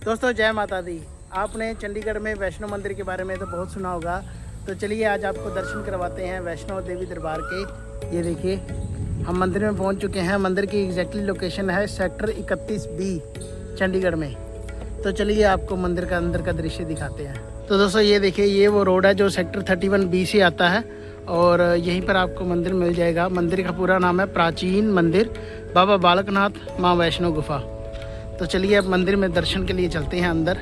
दोस्तों जय माता दी। आपने चंडीगढ़ में वैष्णो मंदिर के बारे में तो बहुत सुना होगा, तो चलिए आज आपको दर्शन करवाते हैं वैष्णो देवी दरबार के। ये देखिए हम मंदिर में पहुंच चुके हैं। मंदिर की एग्जैक्टली लोकेशन है सेक्टर 31B चंडीगढ़ में। तो चलिए आपको मंदिर का अंदर का दृश्य दिखाते हैं। तो दोस्तों ये देखिए, ये वो रोड है जो सेक्टर 31B से आता है और यहीं पर आपको मंदिर मिल जाएगा। मंदिर का पूरा नाम है प्राचीन मंदिर बाबा बालकनाथ माँ वैष्णो गुफा। तो चलिए अब मंदिर में दर्शन के लिए चलते हैं अंदर।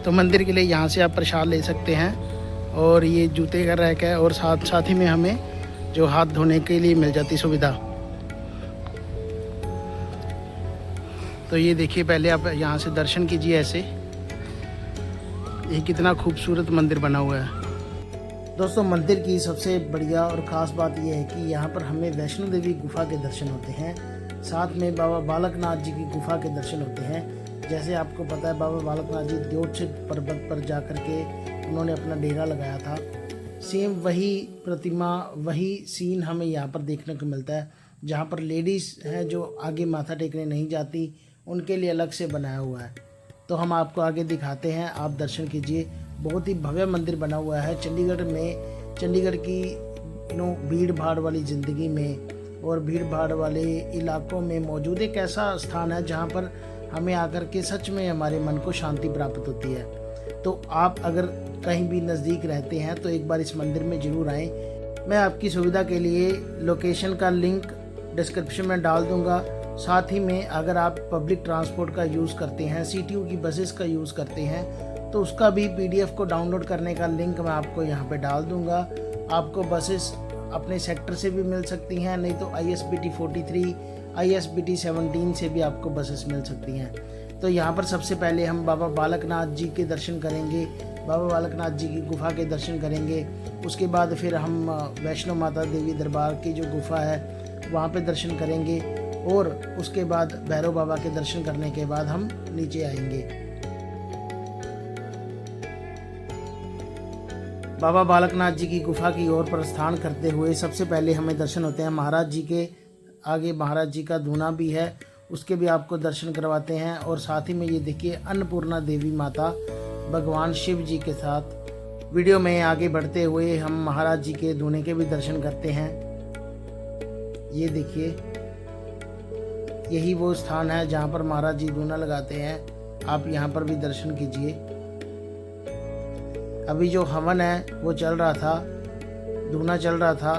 तो मंदिर के लिए यहाँ से आप प्रसाद ले सकते हैं और ये जूते का रैक है और साथ ही में हमें जो हाथ धोने के लिए मिल जाती सुविधा। तो ये देखिए, पहले आप यहाँ से दर्शन कीजिए। ऐसे ये कितना खूबसूरत मंदिर बना हुआ है। दोस्तों मंदिर की सबसे बढ़िया और ख़ास बात यह है कि यहाँ पर हमें वैष्णो देवी गुफा के दर्शन होते हैं, साथ में बाबा बालकनाथ जी की गुफा के दर्शन होते हैं। जैसे आपको पता है बाबा बालकनाथ जी द्योतसिद्ध पर्वत पर जा कर के उन्होंने अपना डेरा लगाया था। सेम वही प्रतिमा, वही सीन हमें यहाँ पर देखने को मिलता है। जहाँ पर लेडीज़ हैं जो आगे माथा टेकने नहीं जाती, उनके लिए अलग से बनाया हुआ है। तो हम आपको आगे दिखाते हैं, आप दर्शन कीजिए। बहुत ही भव्य मंदिर बना हुआ है चंडीगढ़ में। चंडीगढ़ की भीड़ भाड़ वाली ज़िंदगी में और भीड़ भाड़ वाले इलाकों में मौजूद एक ऐसा स्थान है जहाँ पर हमें आकर के सच में हमारे मन को शांति प्राप्त होती है। तो आप अगर कहीं भी नज़दीक रहते हैं तो एक बार इस मंदिर में ज़रूर आएँ। मैं आपकी सुविधा के लिए लोकेशन का लिंक डिस्क्रिप्शन में डाल दूँगा। साथ ही में अगर आप पब्लिक ट्रांसपोर्ट का यूज़ करते हैं, सीटीयू की बसेस का यूज़ करते हैं, तो उसका भी पीडीएफ को डाउनलोड करने का लिंक मैं आपको यहाँ पे डाल दूँगा। आपको बसेस अपने सेक्टर से भी मिल सकती हैं, नहीं तो ISBT 43, ISBT 17 से भी आपको बसेस मिल सकती हैं। तो यहाँ पर सबसे पहले हम बाबा बालकनाथ जी के दर्शन करेंगे, बाबा बालकनाथ जी की गुफा के दर्शन करेंगे। उसके बाद फिर हम वैष्णो माता देवी दरबार की जो गुफा है वहाँ पे दर्शन करेंगे और उसके बाद भैरव बाबा के दर्शन करने के बाद हम नीचे आएंगे। बाबा बालकनाथ जी की गुफा की ओर प्रस्थान करते हुए सबसे पहले हमें दर्शन होते हैं महाराज जी के। आगे महाराज जी का धूना भी है, उसके भी आपको दर्शन करवाते हैं। और साथ ही में ये देखिए अन्नपूर्णा देवी माता भगवान शिव जी के साथ। वीडियो में आगे बढ़ते हुए हम महाराज जी के धूने के भी दर्शन करते हैं। ये देखिए, यही वो स्थान है जहाँ पर महाराज जी धूना लगाते हैं। आप यहाँ पर भी दर्शन कीजिए। अभी जो हवन है वो चल रहा था, धूना चल रहा था।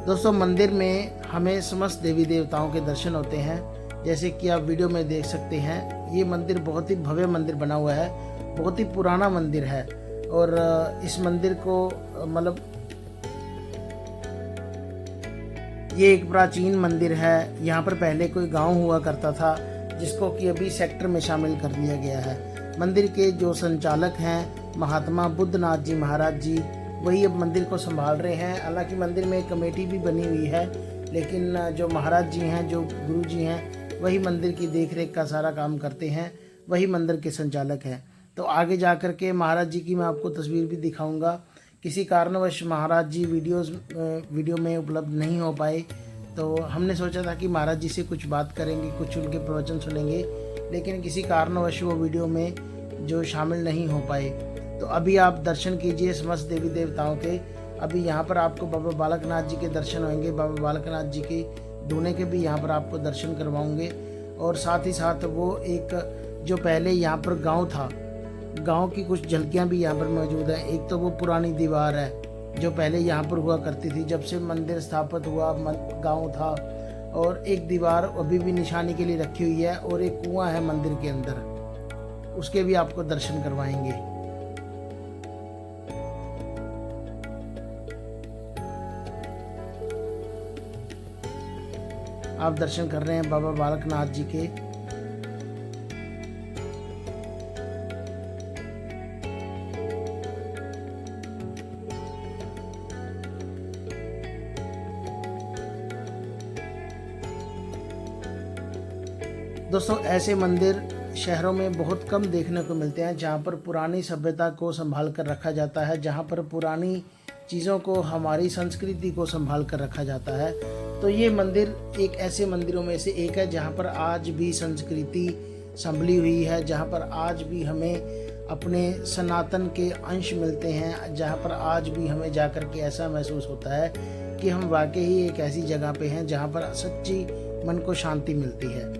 दोस्तों मंदिर में हमें समस्त देवी देवताओं के दर्शन होते हैं, जैसे कि आप वीडियो में देख सकते हैं। ये मंदिर बहुत ही भव्य मंदिर बना हुआ है, बहुत ही पुराना मंदिर है। और इस मंदिर को मतलब ये एक प्राचीन मंदिर है। यहाँ पर पहले कोई गांव हुआ करता था जिसको कि अभी सेक्टर में शामिल कर लिया गया है। मंदिर के जो संचालक हैं महात्मा बुद्धनाथ जी महाराज जी, वही अब मंदिर को संभाल रहे हैं। हालांकि मंदिर में एक कमेटी भी बनी हुई है, लेकिन जो महाराज जी हैं, जो गुरु जी हैं, वही मंदिर की देखरेख का सारा काम करते हैं, वही मंदिर के संचालक हैं। तो आगे जा कर के महाराज जी की मैं आपको तस्वीर भी दिखाऊंगा। किसी कारणवश महाराज जी वीडियो में उपलब्ध नहीं हो पाए, तो हमने सोचा था कि महाराज जी से कुछ बात करेंगे, कुछ उनके प्रवचन सुनेंगे, लेकिन किसी कारणवश वो वीडियो में जो शामिल नहीं हो पाए। तो अभी आप दर्शन कीजिए समस्त देवी देवताओं के। अभी यहाँ पर आपको बाबा बालकनाथ जी के दर्शन होंगे। बाबा बालकनाथ जी के धूने के भी यहाँ पर आपको दर्शन करवाऊँगे। और साथ ही साथ वो एक जो पहले यहाँ पर गाँव था, गांव की कुछ झलकियां भी यहाँ पर मौजूद हैं। एक तो वो पुरानी दीवार है जो पहले यहाँ पर हुआ करती थी जब से मंदिर स्थापित हुआ, गांव था। और एक दीवार अभी भी निशानी के लिए रखी हुई है और एक कुआं है मंदिर के अंदर, उसके भी आपको दर्शन करवाएंगे। आप दर्शन कर रहे हैं बाबा बालकनाथ जी के। दोस्तों ऐसे मंदिर शहरों में बहुत कम देखने को मिलते हैं, जहाँ पर पुरानी सभ्यता को संभाल कर रखा जाता है, जहाँ पर पुरानी चीज़ों को, हमारी संस्कृति को संभाल कर रखा जाता है। तो ये मंदिर एक ऐसे मंदिरों में से एक है जहाँ पर आज भी संस्कृति संभली हुई है, जहाँ पर आज भी हमें अपने सनातन के अंश मिलते हैं, जहाँ पर आज भी हमें जाकर के ऐसा महसूस होता है कि हम वाकई ही एक ऐसी जगह पे हैं जहाँ पर सच्ची मन को शांति मिलती है।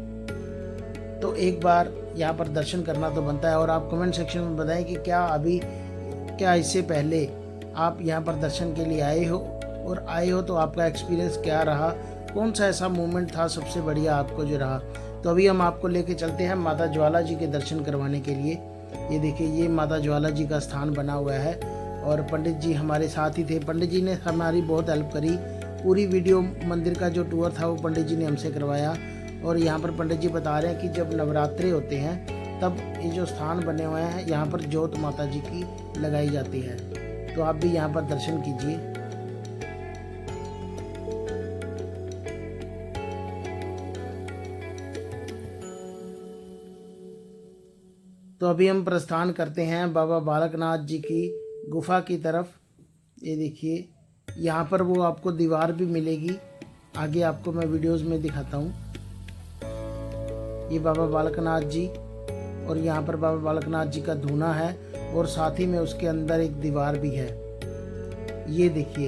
तो एक बार यहाँ पर दर्शन करना तो बनता है। और आप कमेंट सेक्शन में बताएं कि क्या इससे पहले आप यहाँ पर दर्शन के लिए आए हो, और आए हो तो आपका एक्सपीरियंस क्या रहा, कौन सा ऐसा मोमेंट था सबसे बढ़िया आपको जो रहा। तो अभी हम आपको लेके चलते हैं माता ज्वाला जी के दर्शन करवाने के लिए। ये देखिए, ये माता ज्वाला जी का स्थान बना हुआ है और पंडित जी हमारे साथ ही थे। पंडित जी ने हमारी बहुत हेल्प करी। पूरी वीडियो मंदिर का जो टूर था वो पंडित जी ने हमसे करवाया। और यहाँ पर पंडित जी बता रहे हैं कि जब नवरात्रे होते हैं तब ये जो स्थान बने हुए हैं यहाँ पर ज्योत माता जी की लगाई जाती है। तो आप भी यहाँ पर दर्शन कीजिए। तो अभी हम प्रस्थान करते हैं बाबा बालकनाथ जी की गुफा की तरफ। ये देखिए, यहाँ पर वो आपको दीवार भी मिलेगी, आगे आपको मैं वीडियोस में दिखाता हूँ। ये बाबा बालकनाथ जी, और यहाँ पर बाबा बालकनाथ जी का धूना है और साथ ही में उसके अंदर एक दीवार भी है। ये देखिए,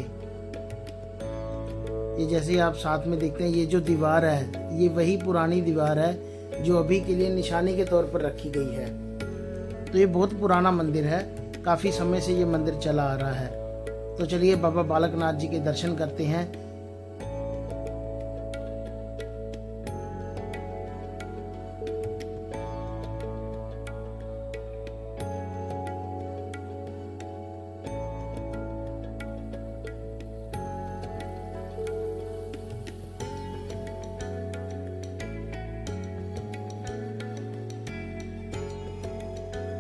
ये जैसे आप साथ में देखते हैं, ये जो दीवार है ये वही पुरानी दीवार है जो अभी के लिए निशानी के तौर पर रखी गई है। तो ये बहुत पुराना मंदिर है, काफ़ी समय से ये मंदिर चला आ रहा है। तो चलिए बाबा बालकनाथ जी के दर्शन करते हैं।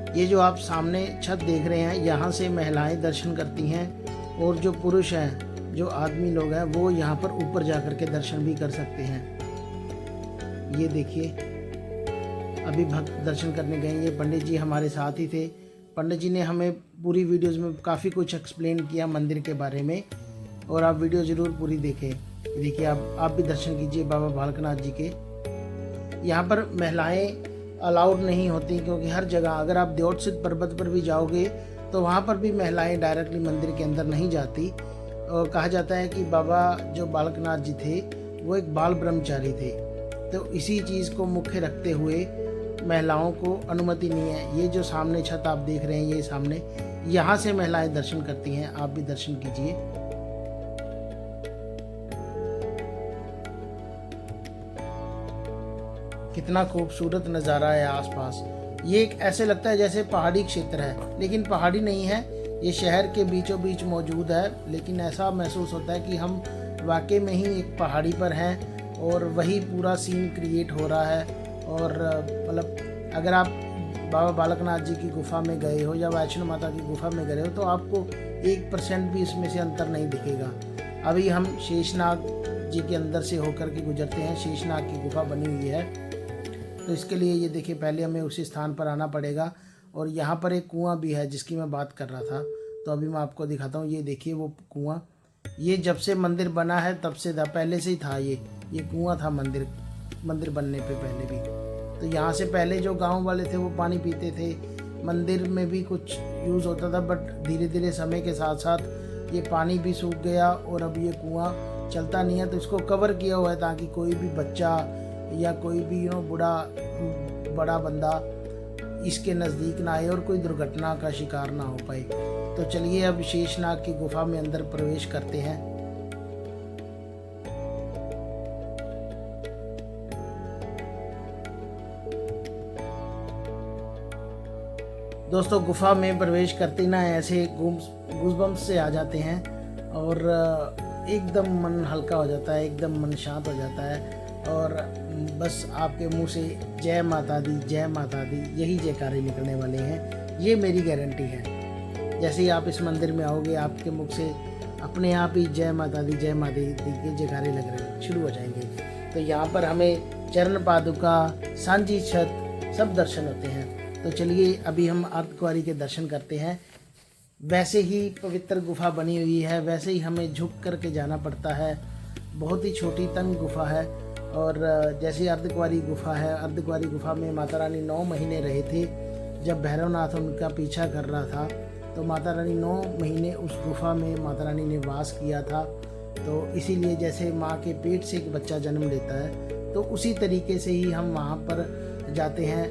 ये जो आप सामने छत देख रहे हैं, यहाँ से महिलाएं दर्शन करती हैं और जो पुरुष हैं, जो आदमी लोग हैं, वो यहाँ पर ऊपर जाकर के दर्शन भी कर सकते हैं। ये देखिए, अभी भक्त दर्शन करने गए। ये पंडित जी हमारे साथ ही थे। पंडित जी ने हमें पूरी वीडियोज़ में काफ़ी कुछ एक्सप्लेन किया मंदिर के बारे में, और आप वीडियो ज़रूर पूरी देखें। देखिए, आप भी दर्शन कीजिए बाबा बालकनाथ जी के। यहाँ पर महिलाएं अलाउड नहीं होती, क्योंकि हर जगह, अगर आप देवोत्सित पर्वत पर भी जाओगे तो वहाँ पर भी महिलाएं डायरेक्टली मंदिर के अंदर नहीं जाती। और कहा जाता है कि बाबा जो बालकनाथ जी थे वो एक बाल ब्रह्मचारी थे, तो इसी चीज़ को मुख्य रखते हुए महिलाओं को अनुमति नहीं है। ये जो सामने छत आप देख रहे हैं, ये सामने, यहाँ से महिलाएं दर्शन करती हैं। आप भी दर्शन कीजिए। कितना खूबसूरत नज़ारा है आसपास। ये एक ऐसे लगता है जैसे पहाड़ी क्षेत्र है, लेकिन पहाड़ी नहीं है, ये शहर के बीचों बीच मौजूद है। लेकिन ऐसा महसूस होता है कि हम वाकई में ही एक पहाड़ी पर हैं और वही पूरा सीन क्रिएट हो रहा है। और मतलब अगर आप बाबा बालकनाथ जी की गुफा में गए हो या वैष्णो माता की गुफा में गए हो तो आपको 1% भी इसमें से अंतर नहीं दिखेगा। अभी हम शेषनाग जी के अंदर से होकर के गुजरते हैं। शेषनाग की गुफा बनी हुई है, तो इसके लिए ये देखिए, पहले हमें उसी स्थान पर आना पड़ेगा। और यहाँ पर एक कुआं भी है जिसकी मैं बात कर रहा था, तो अभी मैं आपको दिखाता हूँ। ये देखिए वो कुआं, ये जब से मंदिर बना है तब से था, पहले से ही था। ये कुआं था मंदिर बनने पे पहले भी। तो यहाँ से पहले जो गांव वाले थे वो पानी पीते थे, मंदिर में भी कुछ यूज़ होता था, बट धीरे धीरे समय के साथ साथ ये पानी भी सूख गया और अब ये कुआं चलता नहीं है। तो इसको कवर किया हुआ है ताकि कोई भी बच्चा या कोई भी बड़ा बंदा इसके नज़दीक ना आए और कोई दुर्घटना का शिकार ना हो पाए। तो चलिए अब शेषनाग की गुफा में अंदर प्रवेश करते हैं। दोस्तों, गुफा में प्रवेश करते ना ऐसे गूज़बम्प्स से आ जाते हैं और एकदम मन हल्का हो जाता है, एकदम मन शांत हो जाता है। और बस आपके मुंह से जय माता दी, जय माता दी, यही जयकारे निकलने वाले हैं, ये मेरी गारंटी है। जैसे ही आप इस मंदिर में आओगे, आपके मुख से अपने आप ही जय माता दी, जय माता दी के जयकारे लग रहे शुरू हो जाएंगे। तो यहाँ पर हमें चरण पादुका, सांझी छत, सब दर्शन होते हैं। तो चलिए अभी हम अर्धकुंवारी के दर्शन करते हैं। वैसे ही पवित्र गुफा बनी हुई है, वैसे ही हमें झुक करके जाना पड़ता है। बहुत ही छोटी तंग गुफा है। और जैसे अर्धकुंवारी गुफा है, अर्धकुंवारी गुफा में माता रानी 9 महीने रहे थे। जब भैरवनाथ उनका पीछा कर रहा था तो माता रानी 9 महीने उस गुफा में माता रानी ने वास किया था। तो इसीलिए जैसे माँ के पेट से एक बच्चा जन्म लेता है, तो उसी तरीके से ही हम वहाँ पर जाते हैं।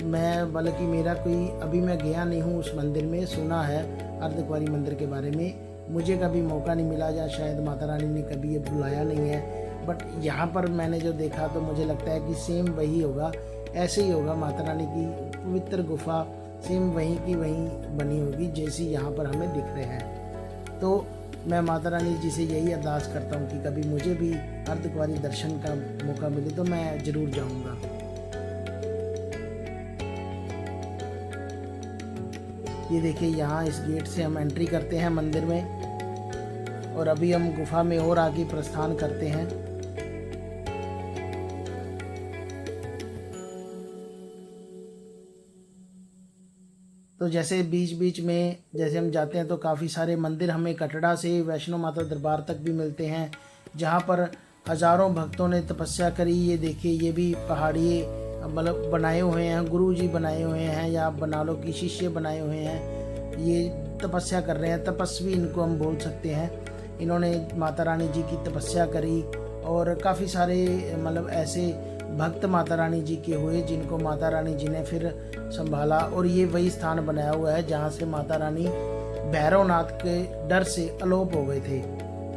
मैं बल्कि मेरा कोई अभी मैं गया नहीं हूँ उस मंदिर में, सुना है अर्धकुंवारी मंदिर के बारे में। मुझे कभी मौका नहीं मिला या शायद माता रानी ने कभी ये बुलाया नहीं है। बट यहाँ पर मैंने जो देखा तो मुझे लगता है कि सेम वही होगा, ऐसे ही होगा। माता रानी की पवित्र गुफा सेम वहीं की वहीं बनी होगी जैसी यहाँ पर हमें दिख रहे हैं। तो मैं माता रानी जी से यही अरदास करता हूँ कि कभी मुझे भी अर्धकुंवारी दर्शन का मौका मिले तो मैं ज़रूर जाऊँगा। ये देखिए यहाँ इस गेट से हम एंट्री करते हैं मंदिर में और अभी हम गुफा में और आगे प्रस्थान करते हैं। तो जैसे बीच बीच में जैसे हम जाते हैं तो काफ़ी सारे मंदिर हमें कटड़ा से वैष्णो माता दरबार तक भी मिलते हैं, जहाँ पर हज़ारों भक्तों ने तपस्या करी। ये देखिए ये भी पहाड़ी मतलब बनाए हुए हैं, गुरु जी बनाए हुए हैं, या आप बना लो कि शिष्य बनाए हुए हैं। ये तपस्या कर रहे हैं, तपस्वी इनको हम बोल सकते हैं। इन्होंने माता रानी जी की तपस्या करी और काफ़ी सारे मतलब ऐसे भक्त माता रानी जी के हुए जिनको माता रानी जी ने फिर संभाला। और ये वही स्थान बनाया हुआ है जहाँ से माता रानी भैरवनाथ के डर से अलोप हो गए थे।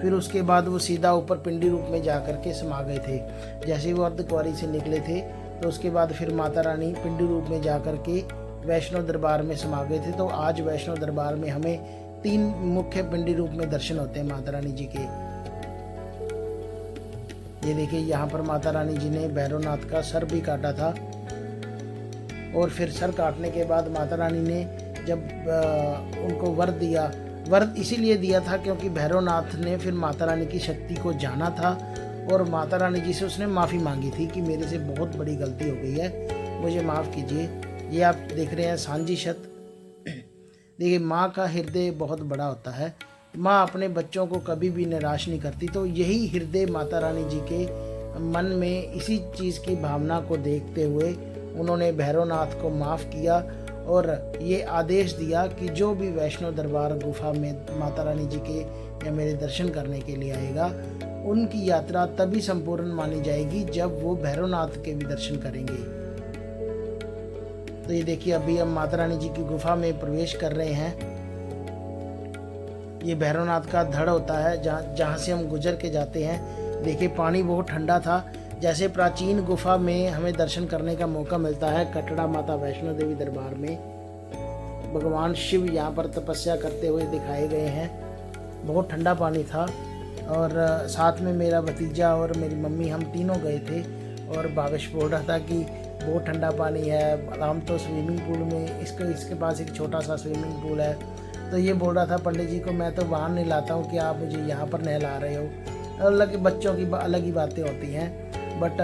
फिर उसके बाद वो सीधा ऊपर पिंडी रूप में जा कर के समा गए थे। जैसे ही वो अर्धकुंवारी से निकले थे तो उसके बाद फिर माता रानी पिंडी रूप में जा कर के वैष्णो दरबार में समा गए थे। तो आज वैष्णो दरबार में हमें 3 मुख्य पिंडी रूप में दर्शन होते हैं माता रानी जी के। ये देखिए यहाँ पर माता रानी जी ने भैरवनाथ का सर भी काटा था। और फिर सर काटने के बाद माता रानी ने जब उनको वर दिया, वर इसीलिए दिया था क्योंकि भैरवनाथ ने फिर माता रानी की शक्ति को जाना था और माता रानी जी से उसने माफ़ी मांगी थी कि मेरे से बहुत बड़ी गलती हो गई है, मुझे माफ़ कीजिए। ये आप देख रहे हैं सांझी छत। देखिए माँ का हृदय बहुत बड़ा होता है, माँ अपने बच्चों को कभी भी निराश नहीं करती। तो यही हृदय माता रानी जी के मन में इसी चीज़ की भावना को देखते हुए उन्होंने भैरवनाथ को माफ़ किया और ये आदेश दिया कि जो भी वैष्णो दरबार गुफा में माता रानी जी के या मेरे दर्शन करने के लिए आएगा, उनकी यात्रा तभी संपूर्ण मानी जाएगी जब वो भैरवनाथ के भी दर्शन करेंगे। तो ये देखिए अभी हम माता रानी जी की गुफा में प्रवेश कर रहे हैं। ये भैरवनाथ का धड़ होता है जहाँ से हम गुजर के जाते हैं। देखिए पानी बहुत ठंडा था। जैसे प्राचीन गुफा में हमें दर्शन करने का मौका मिलता है कटड़ा माता वैष्णो देवी दरबार में, भगवान शिव यहाँ पर तपस्या करते हुए दिखाए गए हैं। बहुत ठंडा पानी था और साथ में मेरा भतीजा और मेरी मम्मी हम तीनों गए थे और भावेश बोल रहा था कि बहुत ठंडा पानी है, हम तो स्विमिंग पूल में इसके पास एक छोटा सा स्विमिंग पूल है। तो ये बोल रहा था पंडित जी को, मैं तो वहाँ नहलाता हूँ कि आप मुझे यहाँ पर नहला रहे हो। अलग बच्चों की अलग ही बातें होती हैं। बट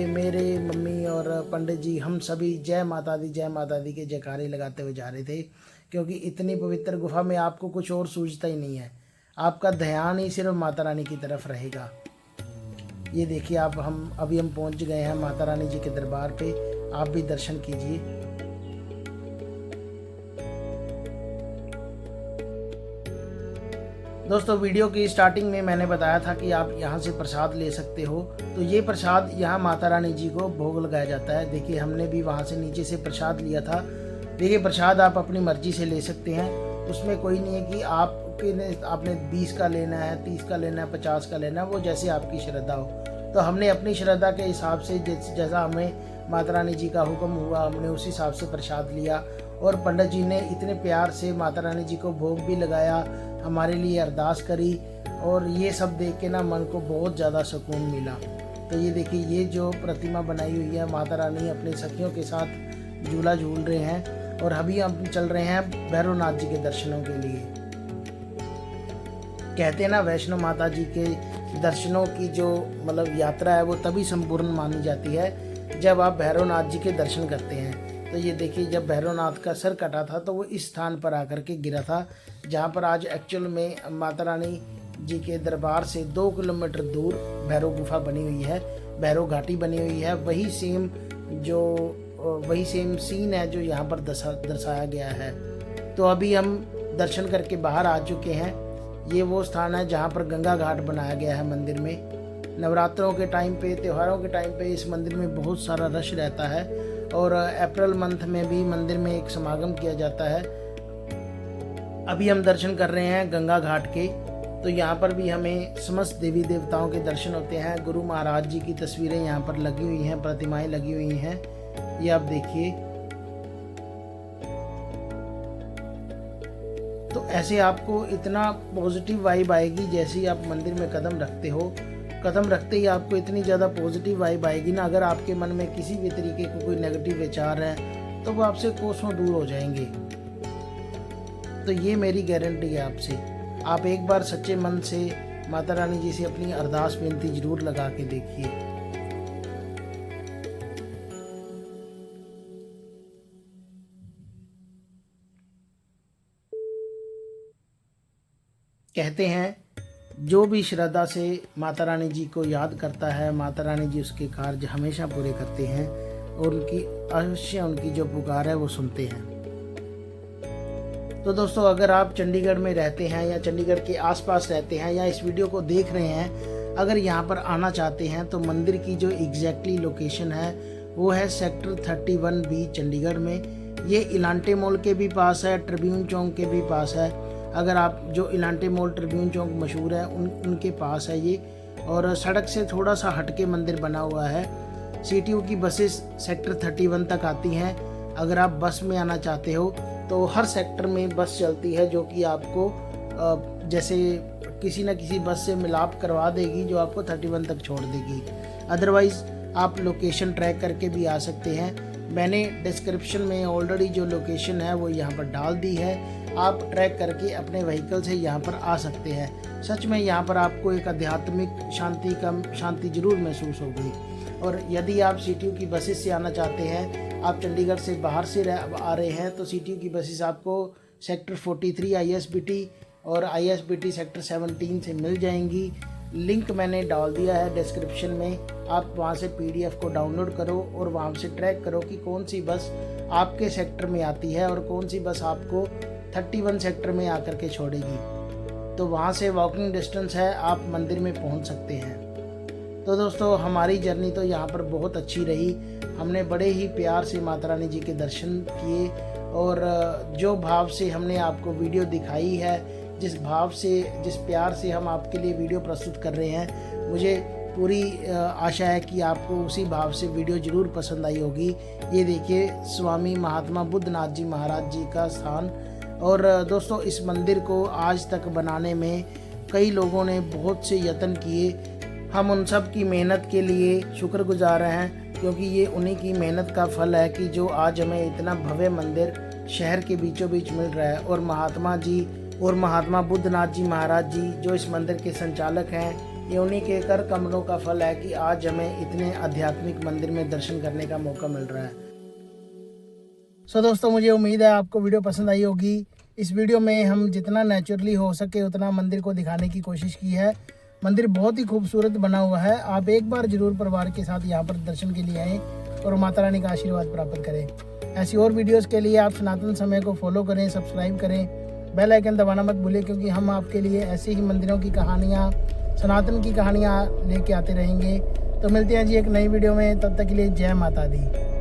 मेरे मम्मी और पंडित जी हम सभी जय माता दी के जयकारे लगाते हुए जा रहे थे, क्योंकि इतनी पवित्र गुफा में आपको कुछ और सूझता ही नहीं है, आपका ध्यान ही सिर्फ माता रानी की तरफ रहेगा। ये देखिए अभी हम पहुंच गए हैं माता रानी जी के दरबार पे, आप भी दर्शन कीजिए। दोस्तों वीडियो की स्टार्टिंग में मैंने बताया था कि आप यहाँ से प्रसाद ले सकते हो। तो ये प्रसाद यहाँ माता रानी जी को भोग लगाया जाता है। देखिए हमने भी वहाँ से नीचे से प्रसाद लिया था। देखिए प्रसाद आप अपनी मर्जी से ले सकते हैं, उसमें कोई नहीं है कि आपने 20 का लेना है, 30 का लेना है, 50 का लेना है, वो जैसे आपकी श्रद्धा हो। तो हमने अपनी श्रद्धा के हिसाब से जैसा हमें माता रानी जी का हुक्म हुआ हमने उस हिसाब से प्रसाद लिया। और पंडित जी ने इतने प्यार से माता रानी जी को भोग भी लगाया, हमारे लिए अरदास करी और ये सब देख के ना मन को बहुत ज़्यादा सुकून मिला। तो ये देखिए ये जो प्रतिमा बनाई हुई है, माता रानी अपने सखियों के साथ झूला झूल रहे हैं और अभी हम चल रहे हैं भैरवनाथ जी के दर्शनों के लिए। कहते हैं ना वैष्णो माता जी के दर्शनों की जो मतलब यात्रा है वो तभी संपूर्ण मानी जाती है जब आप भैरवनाथ जी के दर्शन करते हैं। तो ये देखिए, जब भैरवनाथ का सर कटा था तो वो इस स्थान पर आकर के गिरा था, जहाँ पर आज एक्चुअल में माता रानी जी के दरबार से 2 किलोमीटर दूर भैरव गुफा बनी हुई है, भैरव घाटी बनी हुई है। वही सेम सीन है जो यहाँ पर दर्शाया गया है। तो अभी हम दर्शन करके बाहर आ चुके हैं। ये वो स्थान है जहाँ पर गंगा घाट बनाया गया है मंदिर में। नवरात्रों के टाइम पे, त्योहारों के टाइम पे इस मंदिर में बहुत सारा रश रहता है और अप्रैल मंथ में भी मंदिर में एक समागम किया जाता है। अभी हम दर्शन कर रहे हैं गंगा घाट के। तो यहाँ पर भी हमें समस्त देवी देवताओं के दर्शन होते हैं। गुरु महाराज जी की तस्वीरें यहाँ पर लगी हुई हैं, प्रतिमाएं लगी हुई हैं, ये आप देखिए। तो ऐसे आपको इतना पॉजिटिव वाइब आएगी, जैसे ही आप मंदिर में कदम रखते हो, कदम रखते ही आपको इतनी ज़्यादा पॉजिटिव वाइब आएगी ना। अगर आपके मन में किसी भी तरीके का कोई नेगेटिव विचार है तो वो आपसे कोसों दूर हो जाएंगे। तो ये मेरी गारंटी है आपसे। आप एक बार सच्चे मन से माता रानी जी से अपनी अरदास विनती जरूर लगा के देखिए। कहते हैं जो भी श्रद्धा से माता रानी जी को याद करता है, माता रानी जी उसके कार्य हमेशा पूरे करते हैं और उनकी अवश्य उनकी जो पुकार है वो सुनते हैं। तो दोस्तों, अगर आप चंडीगढ़ में रहते हैं या चंडीगढ़ के आसपास रहते हैं या इस वीडियो को देख रहे हैं, अगर यहाँ पर आना चाहते हैं तो मंदिर की जो एग्जैक्टली लोकेशन है वो है सेक्टर 31B चंडीगढ़ में। ये इलांटे मॉल के भी पास है, ट्रिब्यून चौक के भी पास है। अगर आप जो इलांटे मॉल, ट्रिब्यून चौक मशहूर है, उनके पास है ये। और सड़क से थोड़ा सा हटके मंदिर बना हुआ है। CTU की बसेस सेक्टर 31 तक आती हैं। अगर आप बस में आना चाहते हो तो हर सेक्टर में बस चलती है, जो कि आपको जैसे किसी न किसी बस से मिलाप करवा देगी, जो आपको 31 तक छोड़ देगी। अदरवाइज़ आप लोकेशन ट्रैक करके भी आ सकते हैं। मैंने डिस्क्रिप्शन में ऑलरेडी जो लोकेशन है वो यहाँ पर डाल दी है। आप ट्रैक करके अपने व्हीकल से यहाँ पर आ सकते हैं। सच में यहाँ पर आपको एक आध्यात्मिक शांति जरूर महसूस होगी। और यदि आप CTU की बसेस से आना चाहते हैं, आप चंडीगढ़ से बाहर से आ रहे हैं, तो CTU की बसेस आपको सेक्टर 43 ISBT और ISBT सेक्टर 17 से मिल जाएंगी। लिंक मैंने डाल दिया है डिस्क्रिप्शन में। आप वहां से PDF को डाउनलोड करो और वहां से ट्रैक करो कि कौन सी बस आपके सेक्टर में आती है और कौन सी बस आपको 31 सेक्टर में आकर के छोड़ेगी। तो वहां से वॉकिंग डिस्टेंस है, आप मंदिर में पहुंच सकते हैं। तो दोस्तों, हमारी जर्नी तो यहाँ पर बहुत अच्छी रही। हमने बड़े ही प्यार से माता रानी जी के दर्शन किए और जो भाव से हमने आपको वीडियो दिखाई है, जिस भाव से, जिस प्यार से हम आपके लिए वीडियो प्रस्तुत कर रहे हैं, मुझे पूरी आशा है कि आपको उसी भाव से वीडियो ज़रूर पसंद आई होगी। ये देखिए, स्वामी महात्मा बुद्धनाथ जी महाराज जी का स्थान। और दोस्तों, इस मंदिर को आज तक बनाने में कई लोगों ने बहुत से यत्न किए। हम उन सब की मेहनत के लिए शुक्रगुजार हैं, क्योंकि ये उन्हीं की मेहनत का फल है कि जो आज हमें इतना भव्य मंदिर शहर के बीचों बीच मिल रहा है। और महात्मा जी और महात्मा बुद्धनाथ जी महाराज जी जो इस मंदिर के संचालक हैं, ये उन्हीं के कर कमलों का फल है कि आज हमें इतने आध्यात्मिक मंदिर में दर्शन करने का मौका मिल रहा है। सो दोस्तों, मुझे उम्मीद है आपको वीडियो पसंद आई होगी। इस वीडियो में हम जितना नेचुरली हो सके उतना मंदिर को दिखाने की कोशिश की है। मंदिर बहुत ही खूबसूरत बना हुआ है। आप एक बार जरूर परिवार के साथ यहाँ पर दर्शन के लिए आएँ और माता रानी का आशीर्वाद प्राप्त करें। ऐसी और वीडियोस के लिए आप सनातन समय को फॉलो करें, सब्सक्राइब करें, बेल आइकन दबाना मत भूलें, क्योंकि हम आपके लिए ऐसे ही मंदिरों की कहानियाँ, सनातन की कहानियाँ लेके आते रहेंगे। तो मिलते हैं जी एक नई वीडियो में, तब तक के लिए जय माता दी।